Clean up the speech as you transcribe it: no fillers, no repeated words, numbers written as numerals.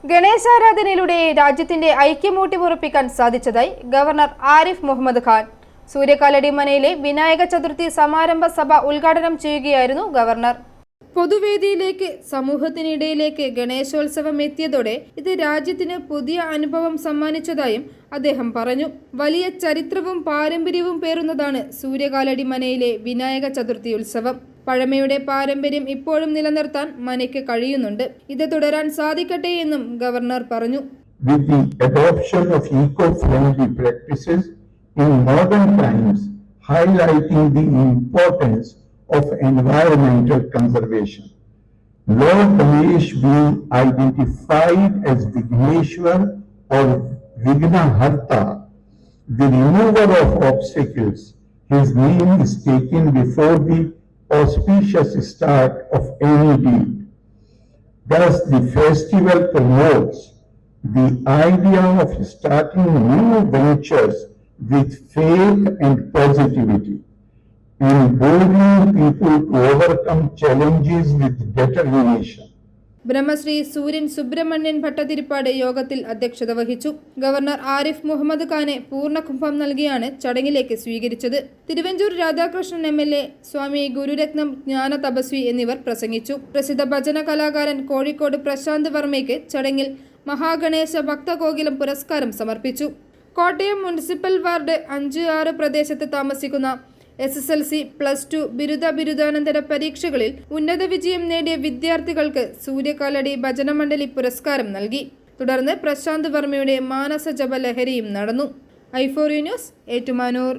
ഗണേശാരാധനയിലൂടെ രാജ്യത്തിന്റെ ഐക്യമൂട്ടിമുറപ്പിക്കാൻ സാധിച്ചതായി ഗവർണർ ആരിഫ് മുഹമ്മദ് ഖാൻ. സൂര്യകാലടി മനയിലെ വിനായക ചതുർത്ഥി സമാരംഭ സഭ ഉദ്ഘാടനം ചെയ്യുകയായിരുന്നു ഗവർണർ. പൊതുവേദിയിലേക്ക് സമൂഹത്തിനിടയിലേക്ക് ഗണേശോത്സവം എത്തിയതോടെ ഇത് രാജ്യത്തിന് പുതിയ അനുഭവം സമ്മാനിച്ചതായും അദ്ദേഹം പറഞ്ഞു. വലിയ ചരിത്രവും പാരമ്പര്യവും പേറുന്നതാണ് സൂര്യകാലടി മനയിലെ വിനായക ചതുർത്ഥി ഉത്സവം. പഴമയുടെ പാരമ്പര്യം ഇപ്പോഴും നിലനിർത്താൻ മനയ്ക്ക് കഴിയുന്നുണ്ട്. ഇത് തുടരാൻ സാധിക്കട്ടെ എന്നും ഗവർണർ പറഞ്ഞു. With the adoption of eco-friendly practices in modern times, highlighting the importance of environmental conservation, Lord Ganesh being identified as Vigneshwar or Vignaharta, the remover of obstacles, his name is taken before the auspicious start of any deed. Thus, the festival promotes the idea of starting new ventures with faith and positivity, empowering people to overcome challenges with determination. Brahmashri സൂര്യൻ സുബ്രഹ്മണ്യൻ ഭട്ടതിരിപ്പാട് യോഗത്തിൽ അധ്യക്ഷത വഹിച്ചു. Governor Arif Muhammad ഖാനെ പൂർണ്ണകുംഭം നൽകിയാണ് ചടങ്ങിലേക്ക് സ്വീകരിച്ചത്. Thiruvanchoor Radhakrishnan MLA, സ്വാമി ഗുരുരത്നം ജ്ഞാന തപസ്വി എന്നിവർ പ്രസംഗിച്ചു. പ്രസിദ്ധ ഭജന കലാകാരൻ കോഴിക്കോട് പ്രശാന്ത് വർമ്മയ്ക്ക് ചടങ്ങിൽ മഹാഗണേശ ഭക്തകോകിലം പുരസ്കാരം സമർപ്പിച്ചു. കോട്ടയം മുനിസിപ്പൽ വാർഡ് 5-6 പ്രദേശത്ത് താമസിക്കുന്ന SSLC, +2, ബിരുദാനന്തര പരീക്ഷകളിൽ ഉന്നത വിജയം നേടിയ വിദ്യാർത്ഥികൾക്ക് സൂര്യകാലടി ഭജനമണ്ഡലി പുരസ്കാരം നൽകി. തുടർന്ന് പ്രശാന്ത് വർമ്മയുടെ മാനസ ജപ ലഹരിയും നടന്നു. i4U news, Ettumanoor.